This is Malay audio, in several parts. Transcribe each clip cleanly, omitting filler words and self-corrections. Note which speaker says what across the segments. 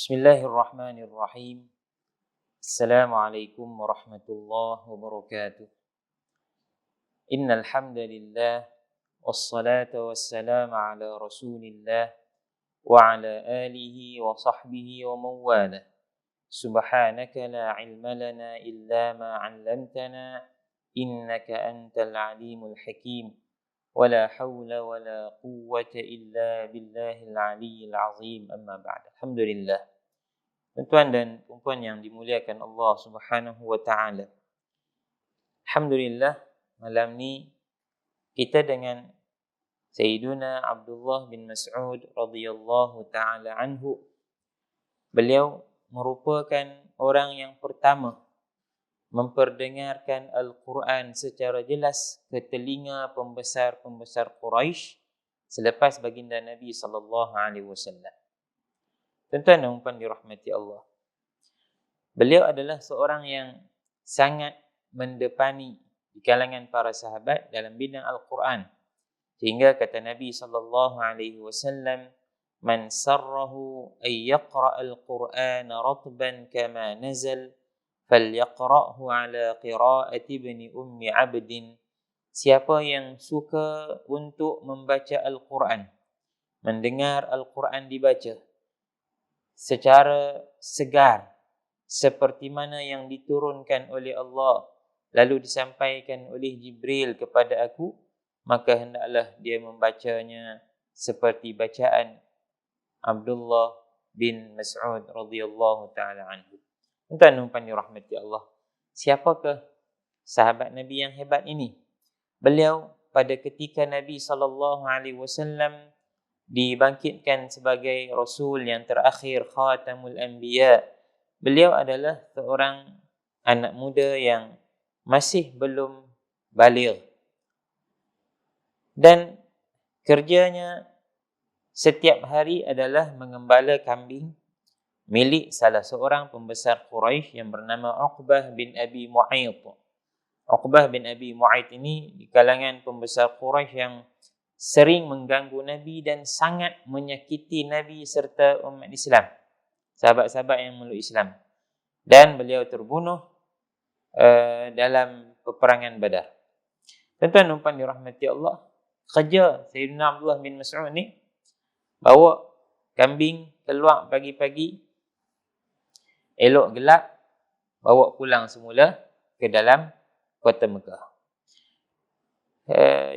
Speaker 1: Bismillahirrahmanirrahim. Assalamualaikum warahmatullahi wabarakatuh. Innal hamdalillah wassalatu wassalamu ala Rasulillah wa ala alihi wa sahbihi wa man wala. Subhanaka la ilma lana illa ma 'allamtana innaka antal alimul hakim. Wala haula wala quwwata illa billahil aliyyil azim. Amma ba'd. Alhamdulillah. Tuan-tuan dan puan yang dimuliakan Allah Subhanahu wa taala. Alhamdulillah, malam ni kita dengan Sayyiduna Abdullah bin Mas'ud radhiyallahu taala anhu. Beliau merupakan orang yang pertama memperdengarkan Al-Quran secara jelas ke telinga pembesar-pembesar Quraisy selepas baginda Nabi sallallahu alaihi wasallam. Tuan-tuan dan puan dirahmati Allah. Beliau adalah seorang yang sangat mendepani di kalangan para sahabat dalam bidang Al-Quran. Sehingga kata Nabi sallallahu alaihi wasallam, "Man sarrahu ay yaqra' al-Qur'ana ratban kama nazal, falyaqra'hu ala qira'ati ibni ummi 'abdin." Siapa yang suka untuk membaca Al-Quran, mendengar Al-Quran dibaca secara segar seperti mana yang diturunkan oleh Allah lalu disampaikan oleh Jibril kepada aku, maka hendaklah dia membacanya seperti bacaan Abdullah bin Mas'ud radhiyallahu taala anhu. Tuan-tuan dan puan dirahmati Allah. Siapakah sahabat Nabi yang hebat ini? Beliau pada ketika Nabi sallallahu alaihi wasallam dibangkitkan sebagai Rasul yang terakhir, Khatamul Anbiya. Beliau adalah seorang anak muda yang masih belum baligh. Dan kerjanya setiap hari adalah mengembala kambing milik salah seorang pembesar Quraisy yang bernama Uqbah bin Abi Mu'ayth. Uqbah bin Abi Mu'ayth ini di kalangan pembesar Quraisy yang sering mengganggu Nabi dan sangat menyakiti Nabi serta umat Islam, sahabat-sahabat yang memeluk Islam. Dan beliau terbunuh dalam peperangan Badar. Tuan-tuan dan puan dirahmati Allah, kerja Sayyidina Abdullah bin Mas'ud ni bawa kambing keluar pagi-pagi, elok gelap, bawa pulang semula ke dalam kota Mekah.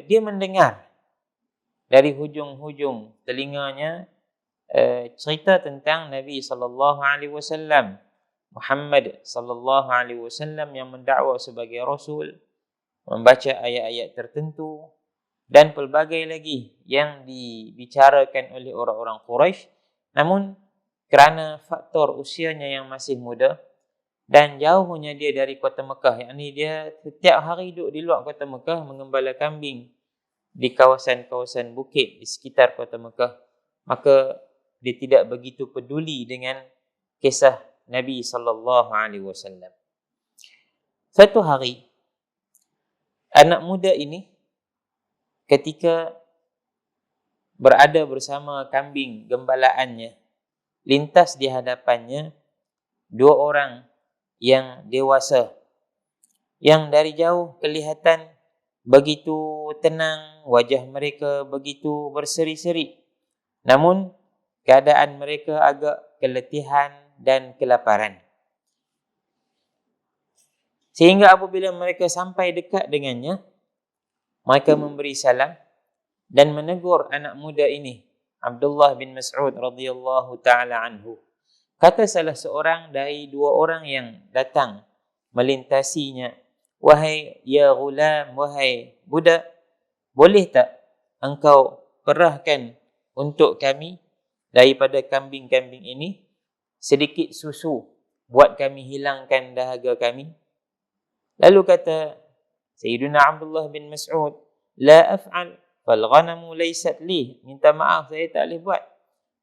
Speaker 1: Dia mendengar dari hujung-hujung telinganya cerita tentang Nabi sallallahu alaihi wasallam, Muhammad sallallahu alaihi wasallam yang mendakwa sebagai rasul, membaca ayat-ayat tertentu dan pelbagai lagi yang dibicarakan oleh orang-orang Quraisy. Namun kerana faktor usianya yang masih muda dan jauhnya dia dari kota Mekah, yakni dia setiap hari duduk di luar kota Mekah mengembala kambing di kawasan-kawasan bukit di sekitar kota Mekah, maka dia tidak begitu peduli dengan kisah Nabi sallallahu alaihi wasallam. Satu hari, anak muda ini ketika berada bersama kambing gembalaannya, lintas di hadapannya dua orang yang dewasa yang dari jauh kelihatan begitu tenang, wajah mereka begitu berseri-seri. Namun keadaan mereka agak keletihan dan kelaparan. Sehingga apabila mereka sampai dekat dengannya, mereka memberi salam dan menegur anak muda ini, Abdullah bin Mas'ud radhiyallahu taala anhu. Kata salah seorang dari dua orang yang datang melintasinya, "Wahai ya ghulam, wahai budak, boleh tak engkau perahkan untuk kami daripada kambing-kambing ini sedikit susu buat kami hilangkan dahaga kami?" Lalu kata Sayyidina Abdullah bin Mas'ud, "La af'al, fal ghanamu laysat li." Minta maaf, saya tak boleh buat.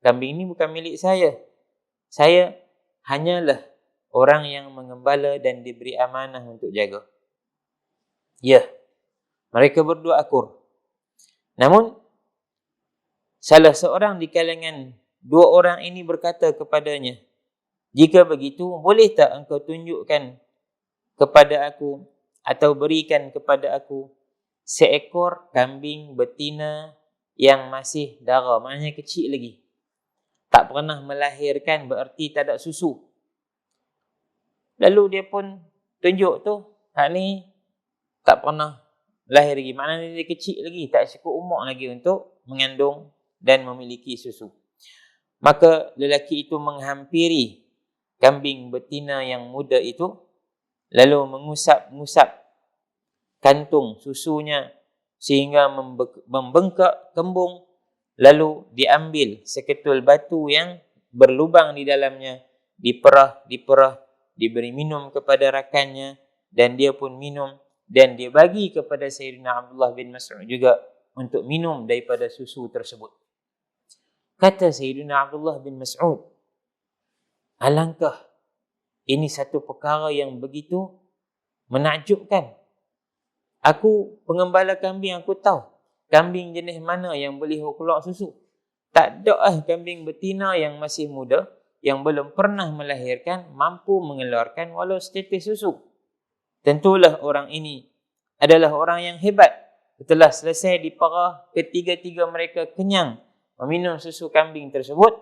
Speaker 1: Kambing ini bukan milik saya. Saya hanyalah orang yang mengembala dan diberi amanah untuk jaga. Ya, mereka berdua akur. Namun salah seorang di kalangan dua orang ini berkata kepadanya, Jika begitu, boleh tak engkau tunjukkan kepada aku atau berikan kepada aku seekor kambing betina yang masih dara, maknanya kecil lagi. Tak pernah melahirkan, berarti tak ada susu. Lalu dia pun tunjuk tu, hak ni tak pernah lahir lagi. Maknanya dia kecil lagi, tak cukup umur lagi untuk mengandung dan memiliki susu. Maka lelaki itu menghampiri kambing betina yang muda itu, lalu mengusap-ngusap kantung susunya sehingga membengkak kembung, lalu diambil seketul batu yang berlubang di dalamnya, diperah, diberi minum kepada rakannya dan dia pun minum, dan dia bagi kepada Sayyidina Abdullah bin Mas'ud juga untuk minum daripada susu tersebut. Kata Sayyidina Abdullah bin Mas'ud, alangkah ini satu perkara yang begitu menakjubkan. Aku pengembala kambing, aku tahu kambing jenis mana yang boleh keluar susu. Tak ada kambing betina yang masih muda, yang belum pernah melahirkan, mampu mengeluarkan walau setetes susu. Tentulah orang ini adalah orang yang hebat. Setelah selesai diperah, ketiga-tiga mereka kenyang meminum susu kambing tersebut.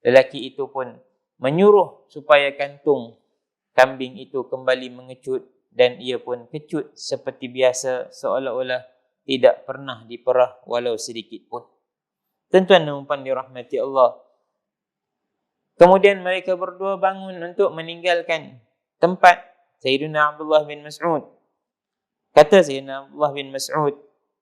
Speaker 1: Lelaki itu pun menyuruh supaya kantung kambing itu kembali mengecut, dan ia pun kecut seperti biasa, seolah-olah tidak pernah diperah walau sedikit pun. Tuan-tuan dan puan dirahmati Allah. Kemudian mereka berdua bangun untuk meninggalkan tempat Sayyidina Abdullah bin Mas'ud. Kata Sayyidina Abdullah bin Mas'ud,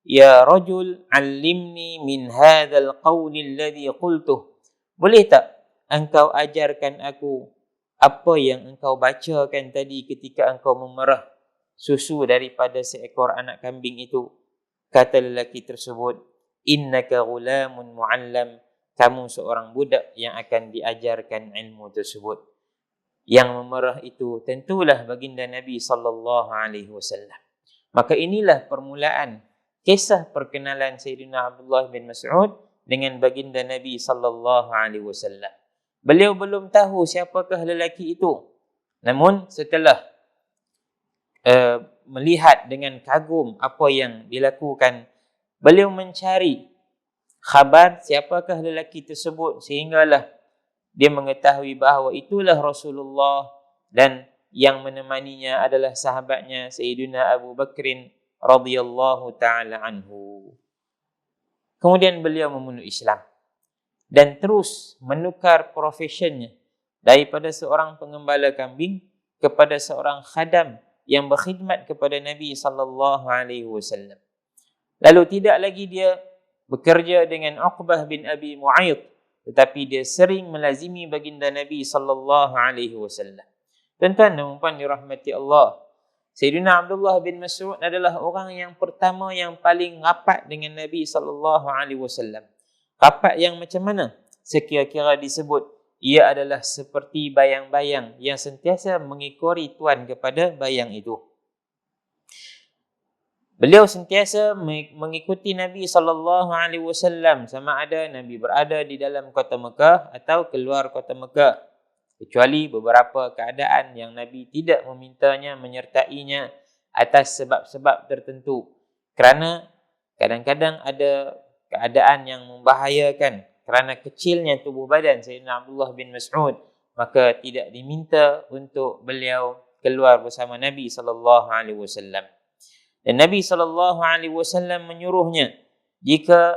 Speaker 1: "Ya rajul, 'allimni min hadzal qawli alladhi qultuh." Boleh tak engkau ajarkan aku apa yang engkau bacakan tadi ketika engkau memerah susu daripada seekor anak kambing itu? Kata lelaki tersebut, "Innaka ghulamun mu'allam." Kamu seorang budak yang akan diajarkan ilmu tersebut. Yang memerah itu tentulah baginda Nabi sallallahu alaihi wasallam. Maka inilah permulaan kisah perkenalan Sayyidina Abdullah bin Mas'ud dengan baginda Nabi sallallahu alaihi wasallam. Beliau belum tahu siapakah lelaki itu. Namun setelah melihat dengan kagum apa yang dilakukan, beliau mencari khabar siapakah lelaki tersebut, sehinggalah dia mengetahui bahawa itulah Rasulullah dan yang menemaninya adalah sahabatnya Sayyidina Abu Bakrin radhiyallahu taala anhu. Kemudian beliau memeluk Islam dan terus menukar profesinya daripada seorang pengembala kambing kepada seorang khadam yang berkhidmat kepada Nabi sallallahu alaihi wasallam. Lalu tidak lagi dia bekerja dengan Uqbah bin Abi Mu'ayth, tetapi dia sering melazimi baginda Nabi sallallahu alaihi wasallam. Tuan-tuan dan puan dirahmati Allah, Sayyidina Abdullah bin Mas'ud adalah orang yang pertama yang paling rapat dengan Nabi sallallahu alaihi wasallam. Rapat yang macam mana? Sekira-kira disebut ia adalah seperti bayang-bayang yang sentiasa mengikori tuan kepada bayang itu. Beliau sentiasa mengikuti Nabi sallallahu alaihi wasallam, sama ada Nabi berada di dalam kota Mekah atau keluar kota Mekah, kecuali beberapa keadaan yang Nabi tidak memintanya menyertainya atas sebab-sebab tertentu. Kerana kadang-kadang ada keadaan yang membahayakan kerana kecilnya tubuh badan Sayyidina Abdullah bin Mas'ud, maka tidak diminta untuk beliau keluar bersama Nabi sallallahu alaihi wasallam. Dan Nabi SAW menyuruhnya, jika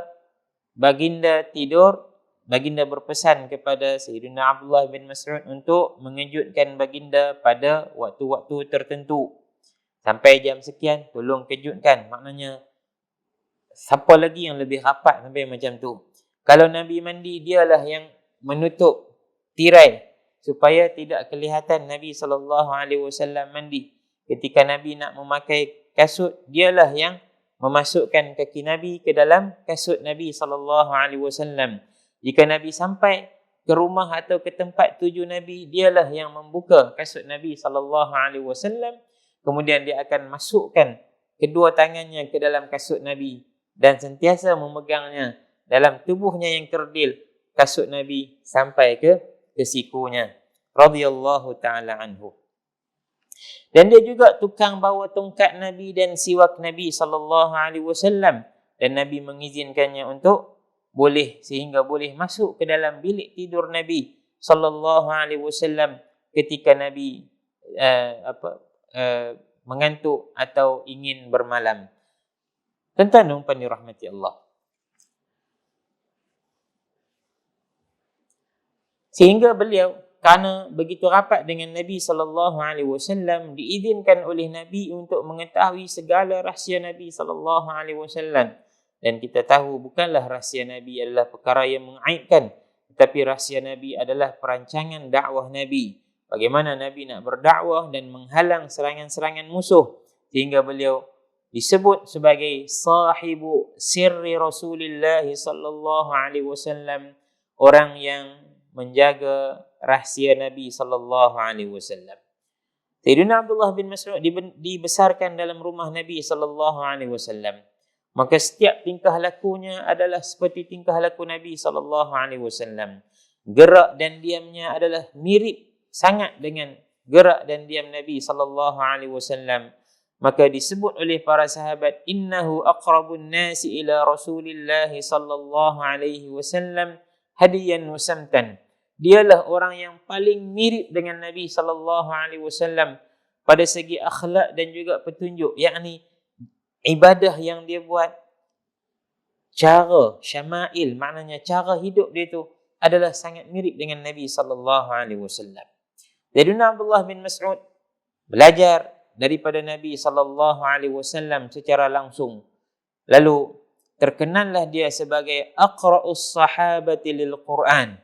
Speaker 1: baginda tidur, baginda berpesan kepada Sayyidina Abdullah bin Mas'ud untuk mengejutkan baginda pada waktu-waktu tertentu. Sampai jam sekian, tolong kejutkan. Maknanya, siapa lagi yang lebih rapat sampai macam tu? Kalau Nabi mandi, dialah yang menutup tirai supaya tidak kelihatan Nabi SAW mandi. Ketika Nabi nak memakai kasut, dialah yang memasukkan kaki Nabi ke dalam kasut Nabi SAW. Jika Nabi sampai ke rumah atau ke tempat tuju Nabi, dialah yang membuka kasut Nabi SAW. Kemudian dia akan masukkan kedua tangannya ke dalam kasut Nabi dan sentiasa memegangnya dalam tubuhnya yang kerdil kasut Nabi sampai ke sikunya. radhiyallahu taala anhu. Dan dia juga tukang bawa tongkat Nabi dan siwak Nabi sallallahu alaihi wasallam, dan Nabi mengizinkannya untuk boleh, sehingga boleh masuk ke dalam bilik tidur Nabi sallallahu alaihi wasallam ketika Nabi mengantuk atau ingin bermalam. Tuan-tuan dan puan dirahmati Allah. Sehingga beliau kerana begitu rapat dengan Nabi sallallahu alaihi wasallam, diizinkan oleh Nabi untuk mengetahui segala rahsia Nabi sallallahu alaihi wasallam. Dan kita tahu bukanlah rahsia Nabi adalah perkara yang mengaibkan, tetapi rahsia Nabi adalah perancangan dakwah Nabi. Bagaimana Nabi nak berdakwah dan menghalang serangan-serangan musuh, sehingga beliau disebut sebagai sahibu sirri Rasulullah sallallahu alaihi wasallam, orang yang menjaga rahsia Nabi sallallahu alaihi wasallam. Sayyidina Abdullah bin Mas'ud dibesarkan dalam rumah Nabi sallallahu alaihi wasallam. Maka setiap tingkah lakunya adalah seperti tingkah laku Nabi sallallahu alaihi wasallam. Gerak dan diamnya adalah mirip sangat dengan gerak dan diam Nabi sallallahu alaihi wasallam. Maka disebut oleh para sahabat, innahu aqrabun nasi ila Rasulillah sallallahu alaihi wasallam hadiyan wa samtan. Dialah orang yang paling mirip dengan Nabi sallallahu alaihi wasallam pada segi akhlak dan juga petunjuk, yakni ibadah yang dia buat, cara syama'il, maknanya cara hidup dia tu adalah sangat mirip dengan Nabi sallallahu alaihi wasallam. Sayyidina Abdullah bin Mas'ud belajar daripada Nabi sallallahu alaihi wasallam secara langsung. Lalu terkenallah dia sebagai aqra'us sahabati lil Quran,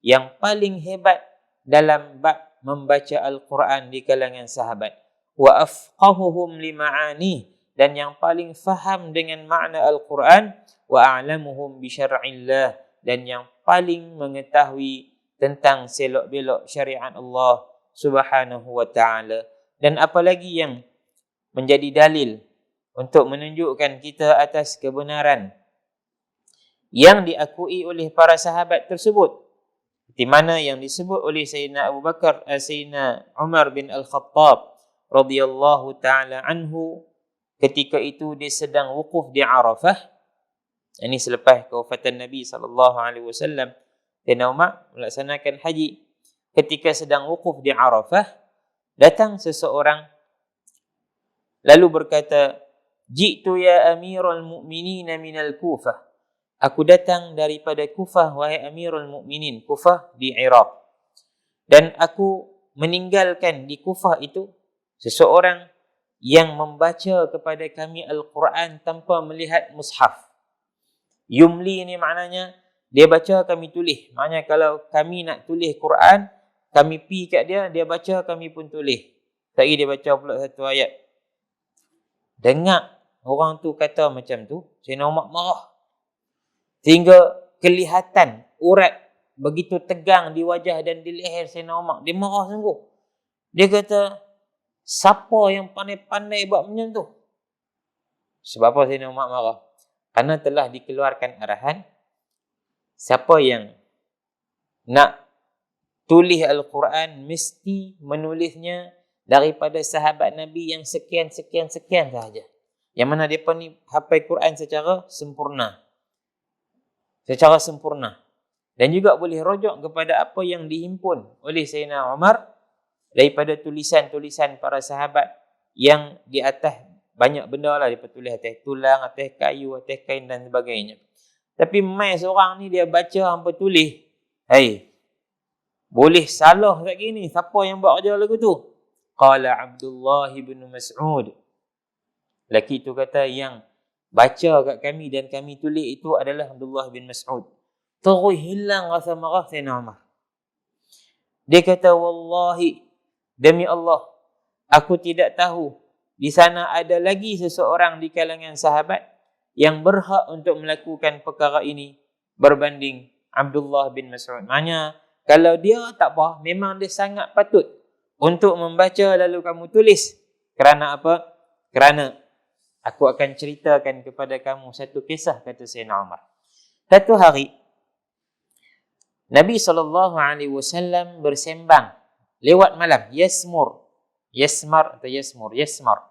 Speaker 1: yang paling hebat dalam bab membaca Al-Quran di kalangan sahabat. Wa afqahuhum lima'ani, dan yang paling faham dengan makna Al-Quran. Wa a'lamuhum bi syar'illah, dan yang paling mengetahui tentang selok-belok syariat Allah Subhanahu wa ta'ala. Dan apalagi yang menjadi dalil untuk menunjukkan kita atas kebenaran yang diakui oleh para sahabat tersebut, di mana yang disebut oleh Sayyidina Abu Bakar, Sayyidina Umar bin Al-Khattab radhiyallahu taala anhu, ketika itu dia sedang wukuf di Arafah. Ini selepas kewafatan Nabi sallallahu alaihi wasallam. Sayyidina Umar melaksanakan haji. Ketika sedang wukuf di Arafah, datang seseorang lalu berkata, "Ji'tu ya Amirul Mu'minin minal Kufah." Aku datang daripada Kufah, wahai Amirul Mukminin. Kufah di Iraq. Dan aku meninggalkan di Kufah itu seseorang yang membaca kepada kami Al-Quran tanpa melihat mushaf. Yumli ni maknanya dia baca, kami tulis. Maknanya kalau kami nak tulis Quran, kami pi kat dia, dia baca, kami pun tulis. Tadi dia baca pula satu ayat. Dengar orang tu kata macam tu, Sayyidina Umar marah. Sehingga kelihatan urat begitu tegang di wajah dan di leher Sayyidina Umar. Dia marah sungguh. Dia kata, siapa yang pandai-pandai buat macam tu? Sebab apa Sayyidina Umar marah? Kerana telah dikeluarkan arahan, siapa yang nak tulis Al-Quran mesti menulisnya daripada sahabat Nabi yang sekian-sekian sahaja. Yang mana mereka ni hafal Quran secara sempurna. Dan juga boleh rujuk kepada apa yang dihimpun oleh Sayyidina Umar daripada tulisan-tulisan para sahabat yang di atas banyak benda lah, dia tulis atas tulang, atas kayu, atas kain dan sebagainya. Tapi mai seorang ni dia baca hampa tulis, boleh salah kat gini, siapa yang buat kerja lagu tu? Qala Abdullah bin Mas'ud. Laki tu kata, yang baca kat kami dan kami tulis itu adalah Abdullah bin Mas'ud. Terus hilang rasa marah Sayyidina Umar. Dia kata, wallahi, demi Allah, aku tidak tahu di sana ada lagi seseorang di kalangan sahabat yang berhak untuk melakukan perkara ini berbanding Abdullah bin Mas'ud. Maknanya, kalau dia tak apa, memang dia sangat patut untuk membaca lalu kamu tulis. Kerana apa? Kerana aku akan ceritakan kepada kamu satu kisah, kata Sayyidina Umar. Satu hari, Nabi SAW bersembang lewat malam. Yasmur. Yasmar atau yasmur. Yasmar.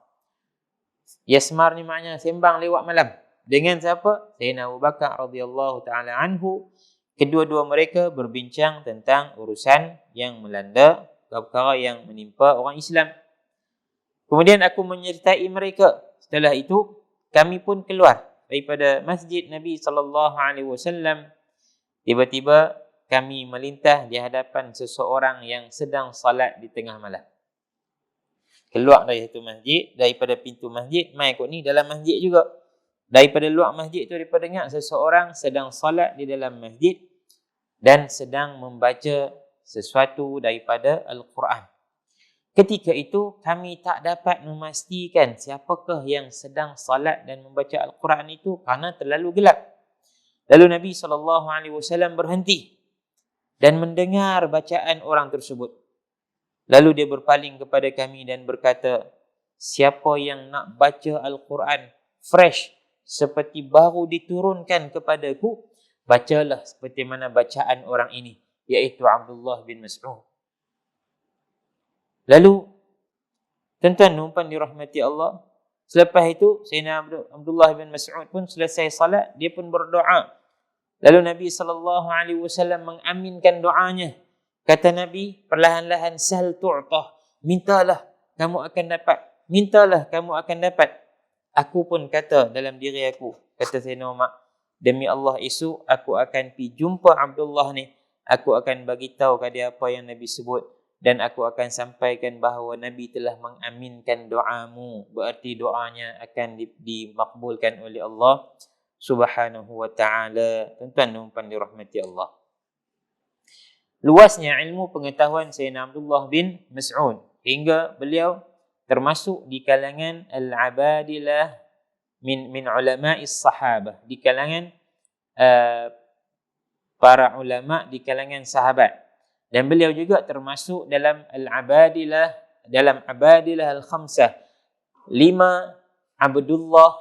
Speaker 1: Yasmar ni maknanya sembang lewat malam. Dengan siapa? Sayyidina Abu Bakar radhiyallahu taala anhu. Kedua-dua mereka berbincang tentang urusan yang melanda, perkara yang menimpa orang Islam. Kemudian aku menyertai mereka. Setelah itu, kami pun keluar daripada masjid Nabi sallallahu alaihi wasallam. Tiba-tiba kami melintas di hadapan seseorang yang sedang salat di tengah malam. Keluar dari satu masjid, daripada pintu masjid, mai kot ni dalam masjid juga. Daripada luar masjid tu, daripada dengar seseorang sedang salat di dalam masjid dan sedang membaca sesuatu daripada Al-Quran. Ketika itu, kami tak dapat memastikan siapakah yang sedang salat dan membaca Al-Quran itu kerana terlalu gelap. Lalu Nabi SAW berhenti dan mendengar bacaan orang tersebut. Lalu dia berpaling kepada kami dan berkata, siapa yang nak baca Al-Quran fresh, seperti baru diturunkan kepadaku, bacalah seperti mana bacaan orang ini, iaitu Abdullah bin Mas'ud. Lalu, tuan-tuan numpan dirahmati Allah, selepas itu, Sayyidina Abdullah bin Mas'ud pun selesai salat, dia pun berdoa. Lalu Nabi SAW mengaminkan doanya. Kata Nabi, perlahan-lahan sal tu'tah. Mintalah, kamu akan dapat. Mintalah, kamu akan dapat. Aku pun kata dalam diri aku, kata Sayyidina Umar, demi Allah esok aku akan pergi jumpa Abdullah ni. Aku akan bagi tahu kepada dia apa yang Nabi sebut. Dan aku akan sampaikan bahawa Nabi telah mengaminkan doamu. Berarti doanya akan dimakbulkan oleh Allah Subhanahu wa ta'ala. Tuan-tuan numpan dirahmati Allah. Luasnya ilmu pengetahuan Sayyidina Abdullah bin Mas'ud hingga beliau termasuk di kalangan al-abadilah min ulama'is sahabah, di kalangan para ulama di kalangan sahabat, dan beliau juga termasuk dalam al-abadilah, dalam abadilah al-khamsah, 5 Abdullah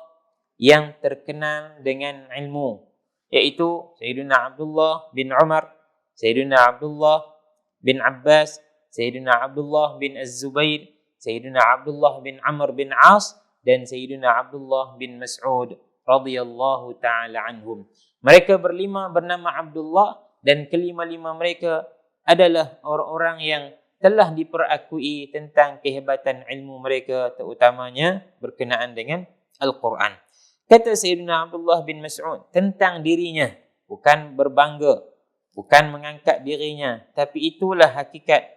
Speaker 1: yang terkenal dengan ilmu, iaitu Sayyidina Abdullah bin Umar, Sayyidina Abdullah bin Abbas, Sayyidina Abdullah bin Az-Zubair, Sayyidina Abdullah bin Amr bin As, dan Sayyidina Abdullah bin Mas'ud radhiyallahu ta'ala anhum. Mereka berlima bernama Abdullah, dan kelima-lima mereka adalah orang-orang yang telah diperakui tentang kehebatan ilmu mereka, terutamanya berkenaan dengan Al-Quran. Kata Sayyidina Abdullah bin Mas'ud tentang dirinya, bukan berbangga, bukan mengangkat dirinya, tapi itulah hakikat.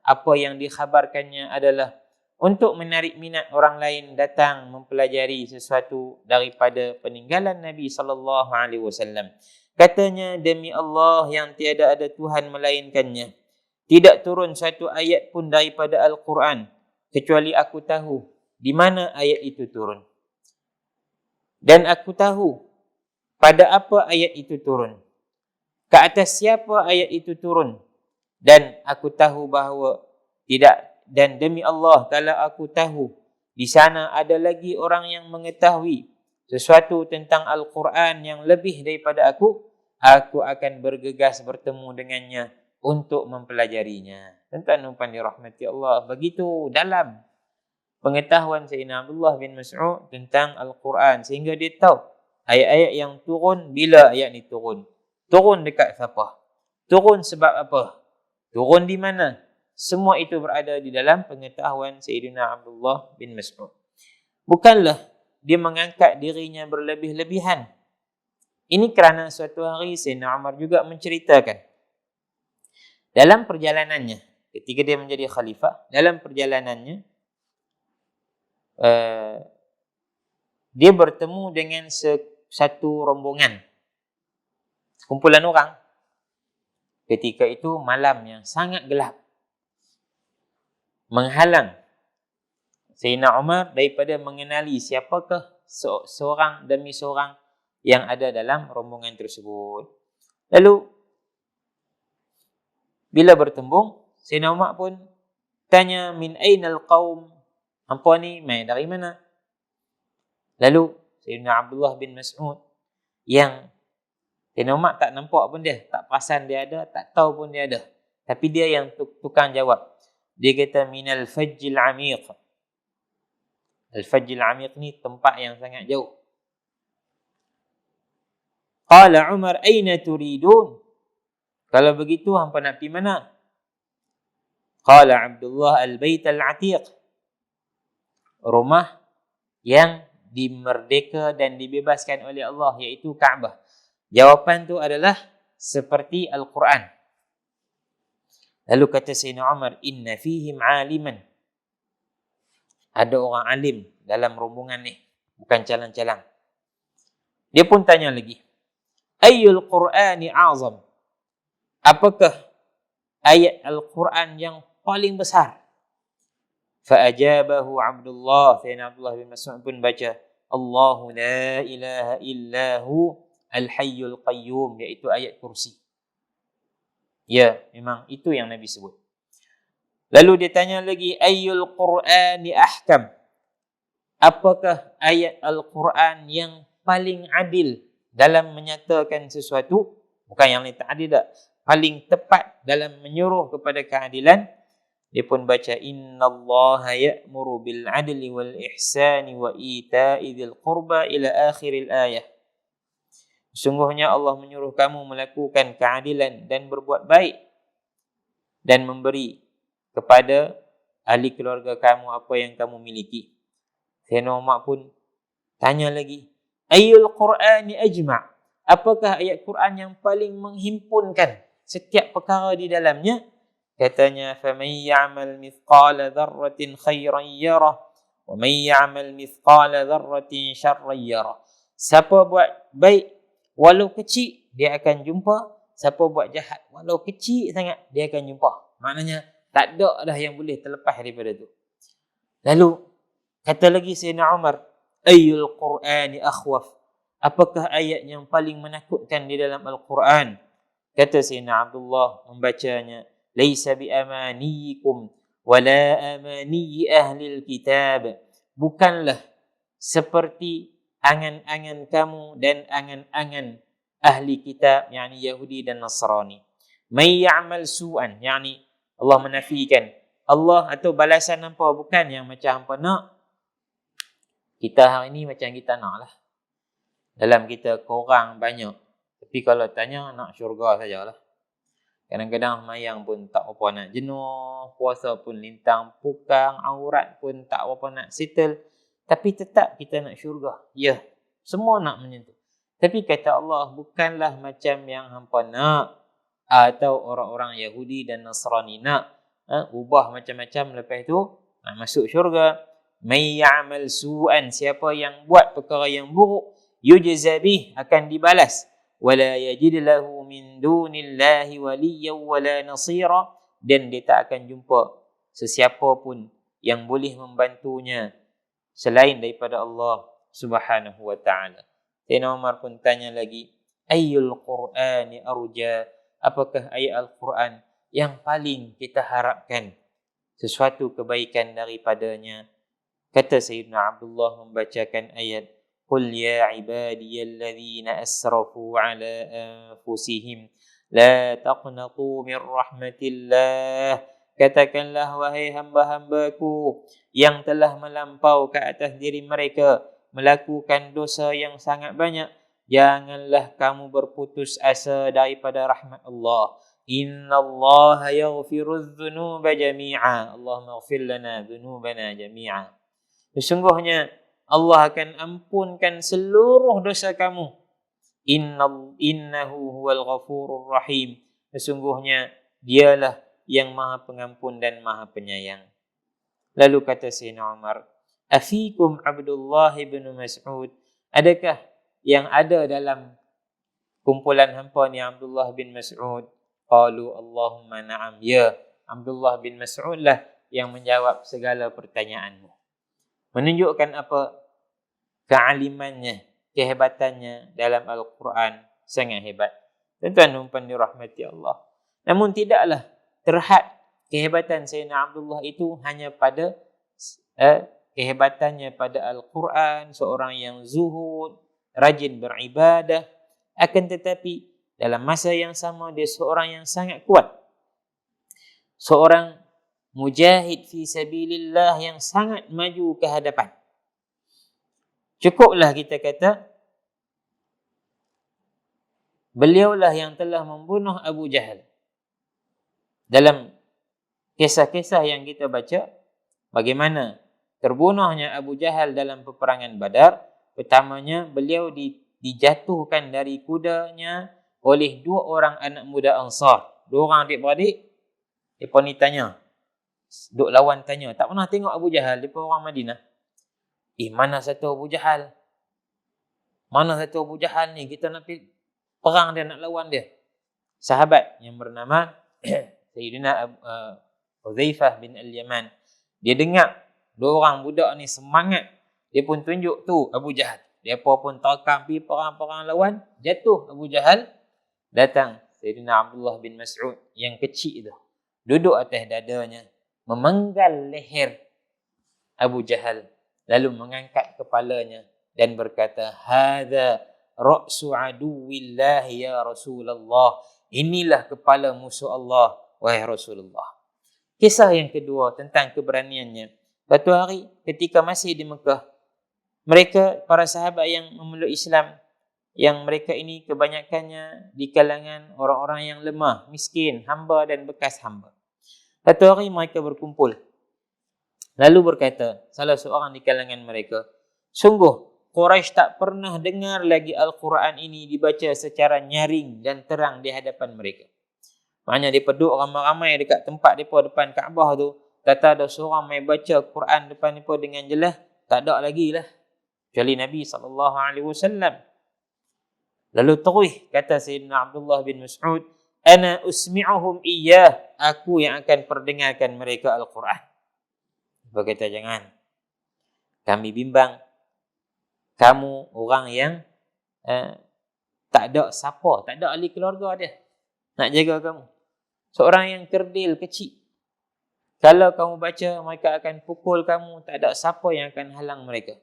Speaker 1: Apa yang dikhabarkannya adalah untuk menarik minat orang lain datang mempelajari sesuatu daripada peninggalan Nabi sallallahu alaihi wasallam. Katanya, demi Allah yang tiada ada Tuhan melainkannya, tidak turun satu ayat pun daripada Al-Quran kecuali aku tahu di mana ayat itu turun. Dan aku tahu pada apa ayat itu turun, ke atas siapa ayat itu turun, dan aku tahu bahawa tidak, dan demi Allah kalau aku tahu di sana ada lagi orang yang mengetahui sesuatu tentang Al-Quran yang lebih daripada aku akan bergegas bertemu dengannya untuk mempelajarinya. Tuan-tuan numpan dirahmati Allah, begitu dalam pengetahuan Sayyidina Abdullah bin Mas'ud tentang Al-Quran, sehingga dia tahu ayat-ayat yang turun, bila ayat ni turun, turun dekat siapa, turun sebab apa, turun di mana. Semua itu berada di dalam pengetahuan Sayyidina Abdullah bin Mas'ud. Bukanlah dia mengangkat dirinya berlebih-lebihan. Ini kerana suatu hari Sayyidina Umar juga menceritakan dalam perjalanannya, ketika dia menjadi khalifah, dalam perjalanannya dia bertemu dengan satu rombongan, kumpulan orang. Ketika itu malam yang sangat gelap, menghalang Sayyidina Umar daripada mengenali siapakah seorang demi seorang yang ada dalam rombongan tersebut. Lalu bila bertembung, Sayyidina Umar pun tanya, min ainal qaum, hampa ni mai dari mana? Lalu Sayyidina Abdullah bin Mas'ud, yang Sayyidina Umar tak nampak pun dia, tak perasan dia ada, tak tahu pun dia ada, Tapi dia yang tukang jawab. Dia kata minal fajjil amiq. Al-fajjil amiq ni tempat yang sangat jauh. Qala Umar, aina turidun? Kalau begitu, hampa nak pergi mana? Qala Abdullah, al-bait al-atiq. Rumah yang dimerdeka dan dibebaskan oleh Allah, iaitu Kaabah. Jawapan tu adalah seperti Al-Quran. Lalu kata Sayyidina Umar, inna fihim aliman. Ada orang alim dalam rombongan ni, bukan calang-calang. Dia pun tanya lagi, ayyul Qur'ani a'zam? Apakah ayat Al-Quran yang paling besar? Fa'ajabahu Abdullah, Sayyidina Abdullah bin Mas'ud pun baca, Allahu la ilaha illahu al-hayyul qayyum, iaitu ayat kursi. Ya, memang itu yang Nabi sebut. Lalu dia tanya lagi, ayyul Qur'ani ahkam? Apakah ayat Al-Quran yang paling adil dalam menyatakan sesuatu? Bukan yang tak adil tak. Paling tepat dalam menyuruh kepada keadilan. Dia pun baca, innallaha ya'muru bil adli wal ihsani wa ita'i dzil qurba ila akhiril ayah. Sungguhnya Allah menyuruh kamu melakukan keadilan dan berbuat baik dan memberi kepada ahli keluarga kamu apa yang kamu miliki. Sayyidina Umar pun tanya lagi, ayyul Qur'ani ajma'? Apakah ayat Quran yang paling menghimpunkan setiap perkara di dalamnya? Katanya, faman ya'mal mithqala dzarratin khairan yarah wa man ya'mal mithqala dzarratin syarran yarah. Siapa buat baik walau kecil, dia akan jumpa. Siapa buat jahat walau kecil sangat, dia akan jumpa. Maknanya tak ada dah yang boleh terlepas daripada tu. Lalu kata lagi Sayyidina Umar, ayyul Qur'ani akhwaf? Apakah ayat yang paling menakutkan di dalam Al-Quran? Kata Sayyidina Abdullah membacanya, laisa bi amaniyikum wala amaniyi ahlil kitab. Bukanlah seperti angan-angan kamu dan angan-angan ahli kitab, yakni Yahudi dan Nasrani. May ya'mal su'an, yakni Allah menafikan Allah atau balasan hampa bukan yang macam hampa nak. Kita hari ni macam kita nak lah. Dalam kita korang banyak, tapi kalau tanya nak syurga sajalah. Kadang-kadang mayang pun tak apa nak jenuh, puasa pun lintang pukang, aurat pun tak apa nak settle, tapi tetap kita nak syurga. Ya, semua nak menyentuh. Tapi kata Allah, bukanlah macam yang hampa nak atau orang-orang Yahudi dan Nasrani nak. Ubah macam-macam, lepas tu nak masuk syurga. May ya'mal su'an, siapa yang buat perkara yang buruk, yujza bih, akan dibalas. Wala yajid lahu min dunillahi waliyyan wala nasira, dan dia tak akan jumpa sesiapa pun yang boleh membantunya selain daripada Allah Subhanahu wa taala. Sayyidina Umar pun tanya lagi, ayyul Qur'ani arja? Apakah ayat Al-Quran yang paling kita harapkan sesuatu kebaikan daripadanya? Kata Sayyidina Abdullah membacakan ayat, qul ya ibadiyalladzina asrafu ala anfusihim la taqnatu min rahmatillah. Katakanlah, wahai hamba-hambaku yang telah melampau ke atas diri mereka, melakukan dosa yang sangat banyak, janganlah kamu berputus asa daripada rahmat Allah. Innallaha yaghfirudz dzunuba jami'a. Allahumma ighfir lana dzunubana jami'a. Sesungguhnya Allah akan ampunkan seluruh dosa kamu. Innahu huwal ghafurur rahim. Sesungguhnya dialah yang maha pengampun dan maha penyayang. Lalu kata Sayyidina Umar, afikum Abdullah bin Mas'ud? Adakah yang ada dalam kumpulan hampa ni Abdullah bin Mas'ud? Qalu Allahumma na'am. Ya, Abdullah bin Mas'ud lah yang menjawab segala pertanyaanmu. Menunjukkan apa? Kealimannya, kehebatannya dalam Al-Quran sangat hebat. Tuan-tuan dan dirahmati Allah. Namun tidaklah terhad kehebatan Sayyidina Abdullah itu hanya pada kehebatannya pada Al-Quran, seorang yang zuhud, rajin beribadah. Akan tetapi dalam masa yang sama dia seorang yang sangat kuat. seorang mujahid fi sabilillah yang sangat maju ke hadapan. Cukuplah kita kata beliaulah yang telah membunuh Abu Jahal. Dalam kisah-kisah yang kita baca, bagaimana terbunuhnya Abu Jahal dalam peperangan Badar. Pertamanya beliau dijatuhkan dari kudanya oleh 2 orang anak muda Ansar. 2 orang adik-beradik. Mereka ni tanya, duk lawan tanya, tak pernah tengok Abu Jahal. Mereka orang Madinah. Mana satu Abu Jahal? Mana satu Abu Jahal ni? Kita nak perang dia, nak lawan dia. Sahabat yang bernama Sayyidina Hudzaifah bin Al-Yaman. Dia dengar 2 orang budak ni semangat. Dia pun tunjuk tu Abu Jahal. Dia pun takam pergi perang-perang lawan. Jatuh Abu Jahal. Datang Sayyidina Abdullah bin Mas'ud yang kecil tu. Duduk atas dadanya. Memenggal leher Abu Jahal. Lalu mengangkat kepalanya. Dan berkata, Hadha ra'su aduwillah ya Rasulullah. Inilah kepala musuh Allah, wahai Rasulullah. Kisah yang kedua tentang keberaniannya. Satu hari ketika masih di Mekah, mereka, para sahabat yang memeluk Islam, yang mereka ini kebanyakannya di kalangan orang-orang yang lemah, miskin, hamba dan bekas hamba. Satu hari mereka berkumpul. Lalu berkata salah seorang di kalangan mereka, sungguh Quraisy tak pernah dengar lagi Al-Quran ini dibaca secara nyaring dan terang di hadapan mereka. Maknanya dia duduk ramai-ramai dekat tempat mereka depan Kaabah tu. Tak ada seorang mai baca Quran depan mereka dengan jelas. Tak ada lagi lah. Kecuali Nabi SAW. Lalu terus kata Sayyidina Abdullah bin Mas'ud, Ana usmi'uhum iyyah. Aku yang akan perdengarkan mereka Al-Quran. Dia kata, jangan. Kami bimbang. Kamu orang yang tak ada siapa, tak ada ahli keluarga dia nak jaga kamu. Seorang yang kerdil, kecil. Kalau kamu baca, mereka akan pukul kamu. Tak ada siapa yang akan halang mereka.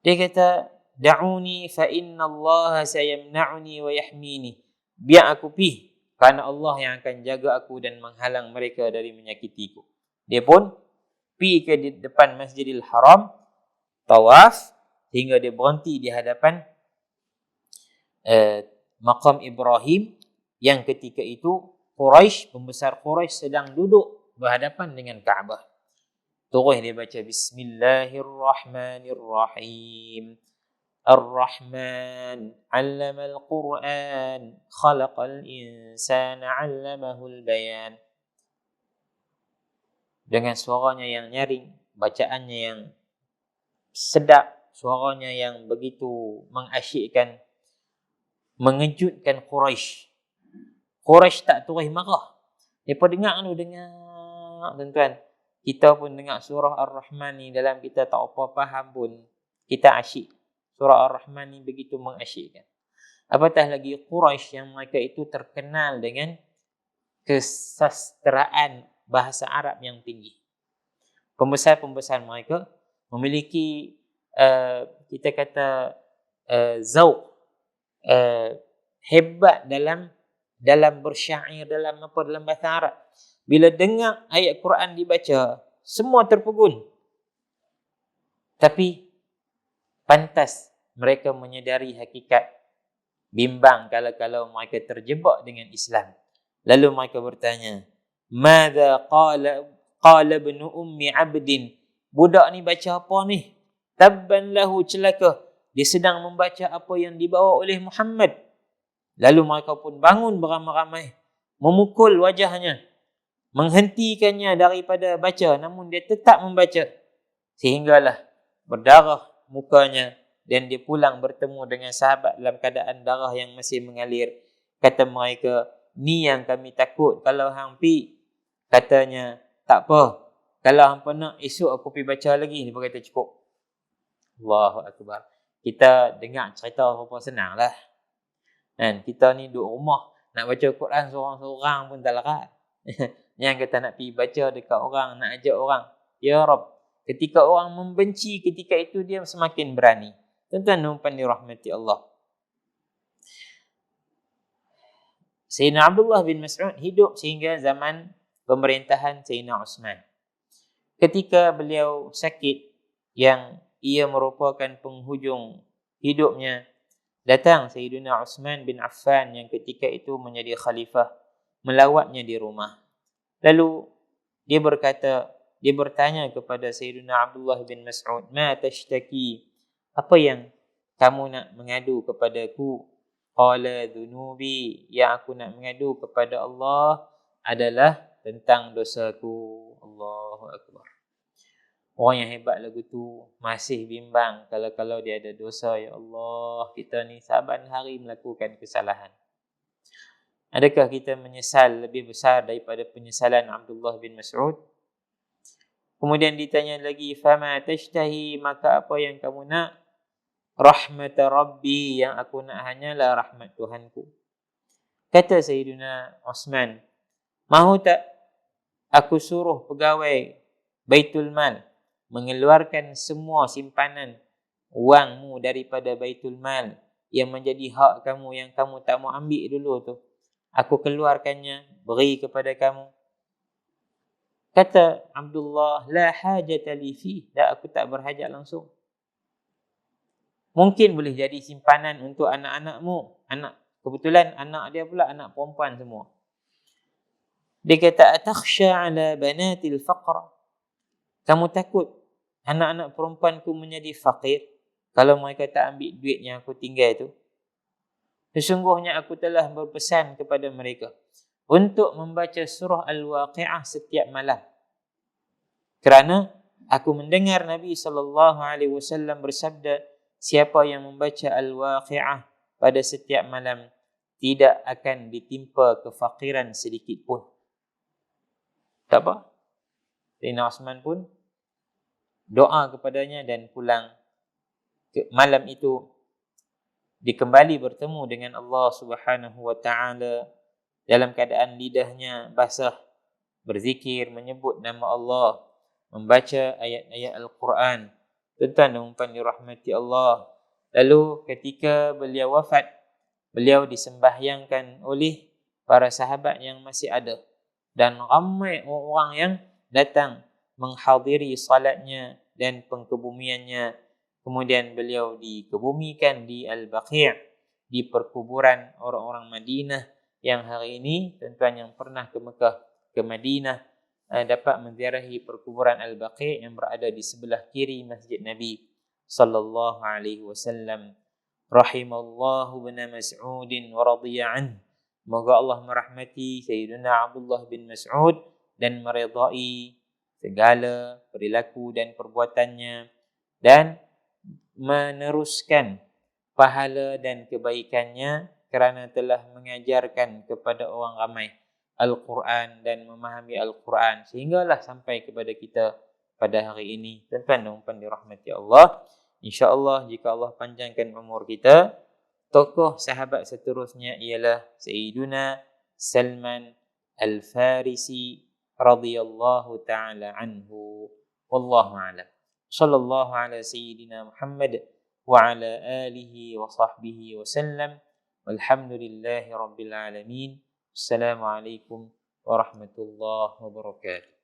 Speaker 1: Dia kata, Da'uni fa inna Allah sayamna'uni wa yahmini. Biar aku pergi, kerana Allah yang akan jaga aku dan menghalang mereka dari menyakitiku. Dia pun pergi ke depan Masjidil Haram, tawaf, hingga dia berhenti di hadapan maqam Ibrahim, yang ketika itu Quraisy, pembesar Quraisy sedang duduk berhadapan dengan Kaabah. Terus dia baca Bismillahirrahmanirrahim. Ar-Rahman 'allamal Qur'an, khalaqal insana 'allamahul bayan. Dengan suaranya yang nyaring, bacaannya yang sedap, suaranya yang begitu mengasyikkan, mengejutkan Quraisy. Quraisy tak terus marah. Mereka dengar tuan-tuan. Kita pun dengar surah Ar-Rahman ni, dalam kita tak apa faham pun, kita asyik. Surah Ar-Rahman ni begitu mengasyikkan. Apatah lagi Quraisy yang mereka itu terkenal dengan kesastraan bahasa Arab yang tinggi. Pembesar-pembesar mereka memiliki kita kata zauq, hebat dalam bersyair, dalam bahasa Arab. Bila dengar ayat Quran dibaca, semua terpegun. Tapi pantas mereka menyedari hakikat, bimbang kalau mereka terjebak dengan Islam. Lalu mereka bertanya, Madza qala ibnu ummi abdin. Budak ni baca apa ni? Tabban lahu, celaka. Dia sedang membaca apa yang dibawa oleh Muhammad. Lalu mereka pun bangun beramai-ramai, memukul wajahnya, menghentikannya daripada baca, namun dia tetap membaca. Sehinggalah berdarah mukanya dan dia pulang bertemu dengan sahabat dalam keadaan darah yang masih mengalir. Kata mereka, ni yang kami takut kalau hang pi. Katanya, tak apa. Kalau hang nak, esok aku pergi baca lagi. Dia berkata cukup. Allahu Akbar. Kita dengar cerita apa senang lah. Kan? Kita ni duduk rumah, nak baca Quran seorang-seorang pun tak larat. Yang kita nak pergi baca dekat orang, nak ajak orang. Ya Rabb, ketika orang membenci, ketika itu dia semakin berani. Tuan-tuan dan dirahmati Allah. Sayyidina Abdullah bin Mas'ud hidup sehingga zaman pemerintahan Sayyidina Uthman. Ketika beliau sakit yang ia merupakan penghujung hidupnya, datang Sayyidina Uthman bin Affan yang ketika itu menjadi khalifah melawatnya di rumah. Lalu dia bertanya kepada Sayyidina Abdullah bin Mas'ud, "Ma tashtaki?" Apa yang kamu nak mengadu kepadaku? Qala dhunubi, yang aku nak mengadu kepada Allah adalah tentang dosaku. Allahu Akbar. Orang yang hebat lagu tu masih bimbang kalau dia ada dosa. Ya Allah, kita ni saban hari melakukan kesalahan. Adakah kita menyesal lebih besar daripada penyesalan Abdullah bin Mas'ud? Kemudian ditanya lagi, "Fama tashtahi?" Maka apa yang kamu nak? "Rahmat Rabbi," yang aku nak hanyalah rahmat Tuhanku. Kata Sayyidina Uthman, "Mahu tak aku suruh pegawai Baitul Mal mengeluarkan semua simpanan wangmu daripada Baitul Mal yang menjadi hak kamu, yang kamu tak mau ambil dulu tu. Aku keluarkannya, beri kepada kamu." Kata Abdullah, "La hajata li fi." Dah, aku tak berhajat langsung. Mungkin boleh jadi simpanan untuk anak-anakmu. Kebetulan anak dia pula anak perempuan semua. Dia kata, "Atakhsha ala banatil faqr." Kamu takut anak-anak perempuanku menjadi fakir kalau mereka tak ambil duit yang aku tinggal tu? Sesungguhnya aku telah berpesan kepada mereka untuk membaca surah Al-Waqi'ah setiap malam. Kerana aku mendengar Nabi SAW bersabda, siapa yang membaca Al-Waqi'ah pada setiap malam tidak akan ditimpa kefakiran sedikit pun. Tak apa. Sayyidina Uthman pun doa kepadanya dan pulang. Malam itu dia kembali bertemu dengan Allah Subhanahu wa taala dalam keadaan lidahnya basah, berzikir, menyebut nama Allah, membaca ayat-ayat Al-Quran. Tuan-tuan dan puan dirahmati Allah. Lalu ketika beliau wafat, beliau disembahyangkan oleh para sahabat yang masih ada, dan ramai orang yang datang menghadiri salatnya dan pengkebumiannya. Kemudian beliau dikebumikan di Al-Baqi', di perkuburan orang-orang Madinah, yang hari ini tuan-tuan yang pernah ke Mekah, ke Madinah, dapat menziarahi perkuburan Al-Baqi' yang berada di sebelah kiri Masjid Nabi sallallahu alaihi wasallam. Rahimallahu bin Mas'ud wa radhiya an. Moga Allah merahmati Sayyidina Abdullah bin Mas'ud dan meridai segala perilaku dan perbuatannya, dan meneruskan pahala dan kebaikannya kerana telah mengajarkan kepada orang ramai Al-Quran dan memahami Al-Quran sehinggalah sampai kepada kita pada hari ini. Tuan-tuan dan puan dirahmati Allah, insya-Allah jika Allah panjangkan umur kita, tokoh sahabat seterusnya ialah Sayyiduna Salman Al-Farisi radhiyallahu taala anhu. Wallahu a'lam. Sallallahu ala sayyidina Muhammad wa ala alihi wa sahbihi wa sallam. Walhamdulillahi rabbil alamin. Assalamualaikum warahmatullahi wabarakatuh.